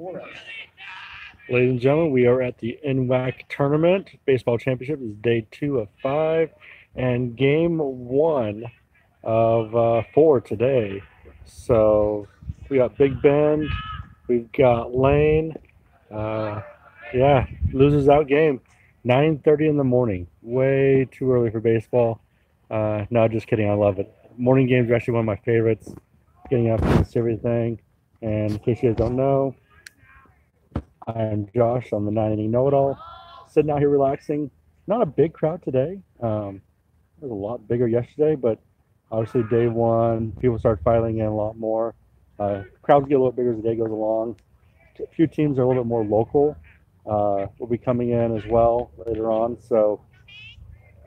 Ladies and gentlemen, we are at the NWAC Tournament. Baseball Championship is day 2 of 5 and game 1 of 4 today. So we got Big Bend, we've got Lane. Yeah, loses out game. 9:30 in the morning. Way too early for baseball. No, just kidding. I love it. Morning games are actually one of my favorites. Getting up and everything. And in case you guys don't know, I am Josh. I'm the 9 inning know-it-all. Sitting out here relaxing. Not a big crowd today. It was a lot bigger yesterday, but obviously day 1, people start filing in a lot more. Crowds get a little bigger as the day goes along. A few teams are a little bit more local. Will be coming in as well later on, so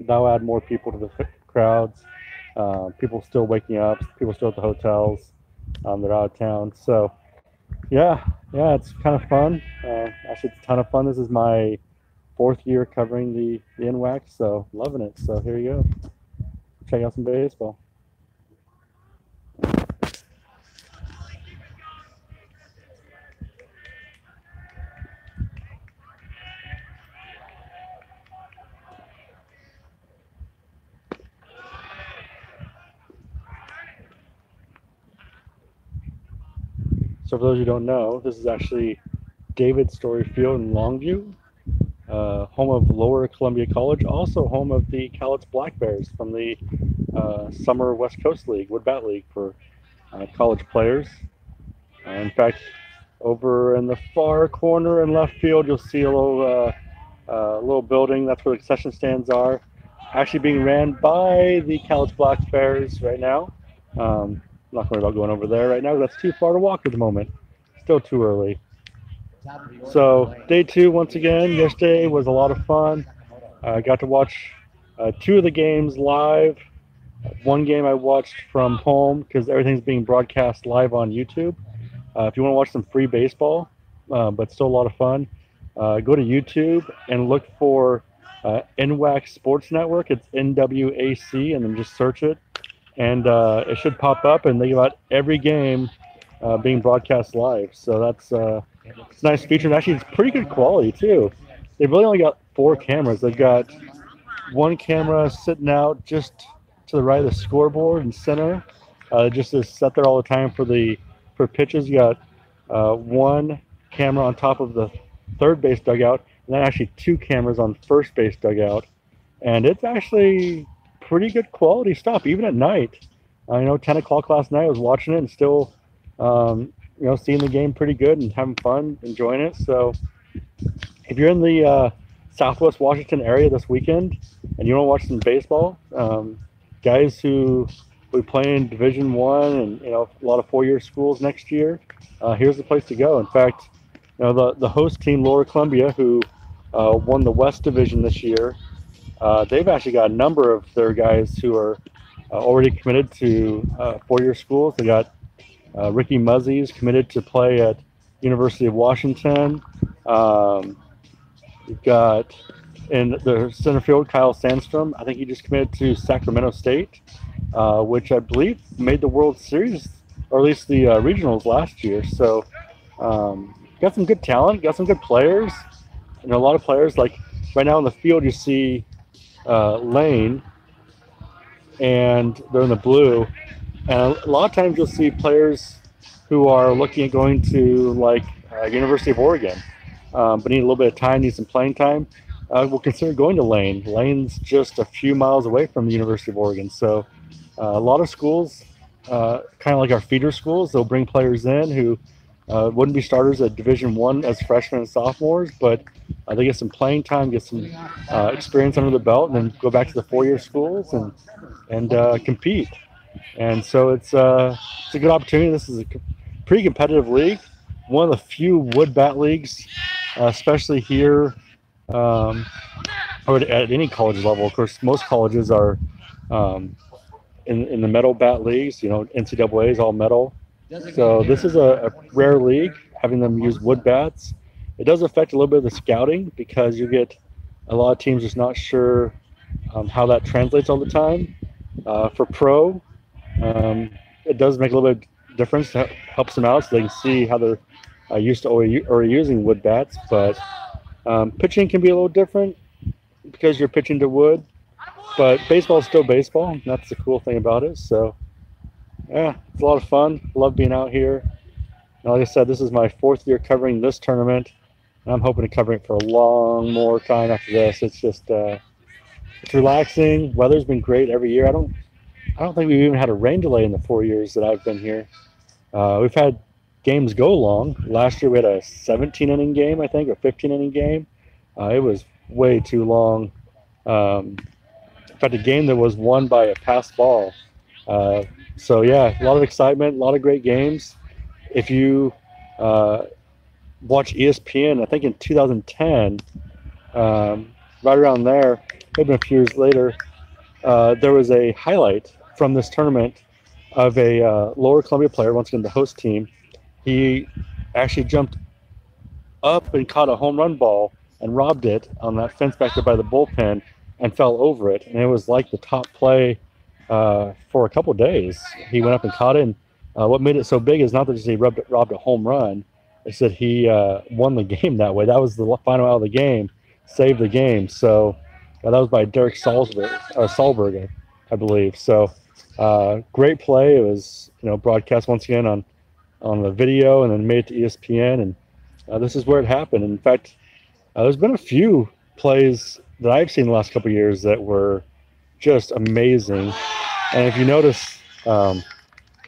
that'll add more people to the crowds. People still waking up. People still at the hotels. They're out of town, so yeah, it's kind of fun. Actually, it's a ton of fun. This is my 4th year covering the NWAC, so loving it. So here you go. Check out some baseball. So for those who don't know, this is actually David Story Field in Longview, home of Lower Columbia College, also home of the Cowlitz Black Bears from the Summer West Coast League, Wood Bat League for college players. In fact, over in the far corner in left field, you'll see a little building. That's where the concession stands are. Actually being ran by the Cowlitz Black Bears right now. I'm not worried about going over there right now. That's too far to walk at the moment. Still too early. So day 2, once again, yesterday was a lot of fun. I got to watch 2 of the games live. One game I watched from home because everything's being broadcast live on YouTube. If you want to watch some free baseball, but still a lot of fun, go to YouTube and look for NWAC Sports Network. It's NWAC, and then just search it. And it should pop up, and they give out every game being broadcast live. So that's it's a nice feature. And actually, it's pretty good quality, too. They've really only got 4 cameras. They've got one camera sitting out just to the right of the scoreboard and center. Just is set there all the time for pitches. You got one camera on top of the third base dugout, and then actually 2 cameras on first base dugout. And it's actually pretty good quality stuff, even at night. 10 o'clock last night, I was watching it and still, seeing the game pretty good and having fun, enjoying it. So if you're in the Southwest Washington area this weekend and you want to watch some baseball, guys who will be playing Division I and a lot of 4-year schools next year, here's the place to go. In fact, the host team, Lower Columbia, who won the West Division this year, they've actually got a number of their guys who are already committed to 4-year schools. They got Ricky Muzzy's committed to play at University of Washington. You've got in the center field, Kyle Sandstrom. I think he just committed to Sacramento State, which I believe made the World Series, or at least the regionals last year. So got some good talent, got some good players. A lot of players, like right now in the field, you see Lane, and they're in the blue. And a lot of times you'll see players who are looking at going to University of Oregon, but need a little bit of time, need some playing time. Will consider going to Lane. Lane's just a few miles away from the University of Oregon. So a lot of schools, kind of like our feeder schools, they'll bring players in who wouldn't be starters at Division I as freshmen and sophomores, but they get some playing time, get some experience under the belt, and then go back to the 4-year schools and compete. And so it's a good opportunity. This is a pretty competitive league, one of the few wood bat leagues, especially here, or at any college level. Of course, most colleges are in the metal bat leagues. NCAA is all metal. So this is a rare league, having them use wood bats. It does affect a little bit of the scouting because you get a lot of teams just not sure how that translates all the time. For pro, it does make a little bit of difference. It helps them out so they can see how their I used to already using wood bats, but pitching can be a little different because you're pitching to wood. But baseball is still baseball. That's the cool thing about it. So yeah, it's a lot of fun. Love being out here. And like I said, this is my 4th year covering this tournament. And I'm hoping to cover it for a long more time after this. It's just it's relaxing. Weather's been great every year. I don't think we've even had a rain delay in the 4 years that I've been here. We've had games go long. Last year we had a 17 inning game, I think, or 15 inning game. It was way too long. In fact, a game that was won by a pass ball. Uh, so yeah, a lot of excitement, a lot of great games. If you uh, watch ESPN, I think in 2010, right around there, maybe a few years later, there was a highlight from this tournament of a Lower Columbia player, once again the host team. He actually jumped up and caught a home run ball and robbed it on that fence back there by the bullpen and fell over it. And it was like the top play for a couple of days. He went up and caught it. And what made it so big is not that he robbed a home run. It's that he won the game that way. That was the final out of the game, saved the game. So that was by Derek Sahlberg, I believe. So great play. It was broadcast once again on the video and then made it to ESPN. And this is where it happened. In fact, there's been a few plays that I've seen the last couple of years that were just amazing. And if you notice out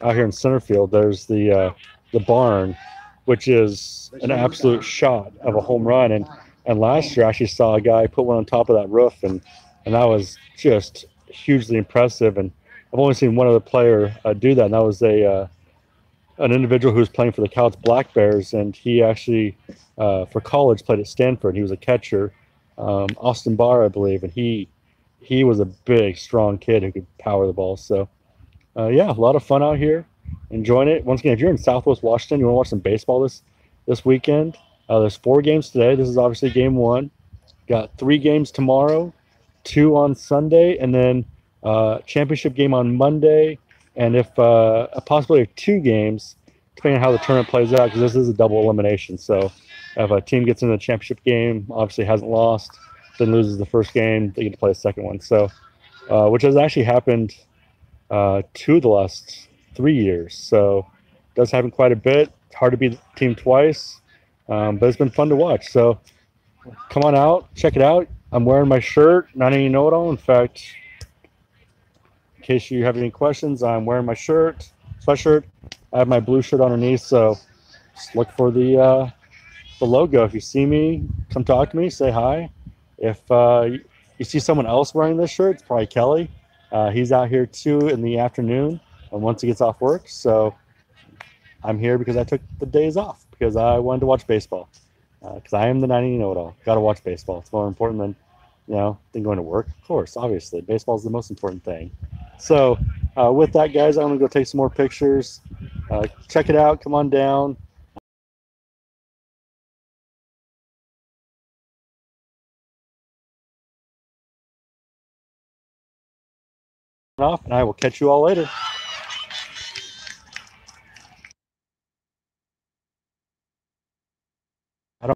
here in center field, there's the barn, which is an absolute shot of a home run. And last year I actually saw a guy put one on top of that roof, and that was just hugely impressive. And I've only seen one other player do that, and that was an individual who was playing for the Cowboys Black Bears, and he actually for college played at Stanford. He was a catcher, Austin Barr, I believe, and he was a big, strong kid who could power the ball. So yeah, a lot of fun out here, enjoying it. Once again, if you're in Southwest Washington, you want to watch some baseball this weekend. There's 4 games today. This is obviously game 1. Got 3 games tomorrow, 2 on Sunday, and then championship game on Monday. And if a possibility of 2 games, depending on how the tournament plays out, because this is a double elimination. So if a team gets in the championship game, obviously hasn't lost, then loses the first game, they get to play the second one. So, which has actually happened 2 of the last 3 years. So it does happen quite a bit. It's hard to beat the team twice, but it's been fun to watch. So come on out, check it out. I'm wearing my shirt, not any know-it-all. In fact, in case you have any questions, I'm wearing my sweatshirt. I have my blue shirt underneath, so just look for the logo. If you see me, come talk to me, say hi. If you see someone else wearing this shirt, it's probably Kelly. He's out here too in the afternoon and once he gets off work. So I'm here because I took the days off because I wanted to watch baseball. Because I am the 90 know-it-all. Got to watch baseball. It's more important than going to work. Of course, obviously, baseball is the most important thing. So with that, guys, I'm gonna go take some more pictures. Check it out. Come on down. And I will catch you all later.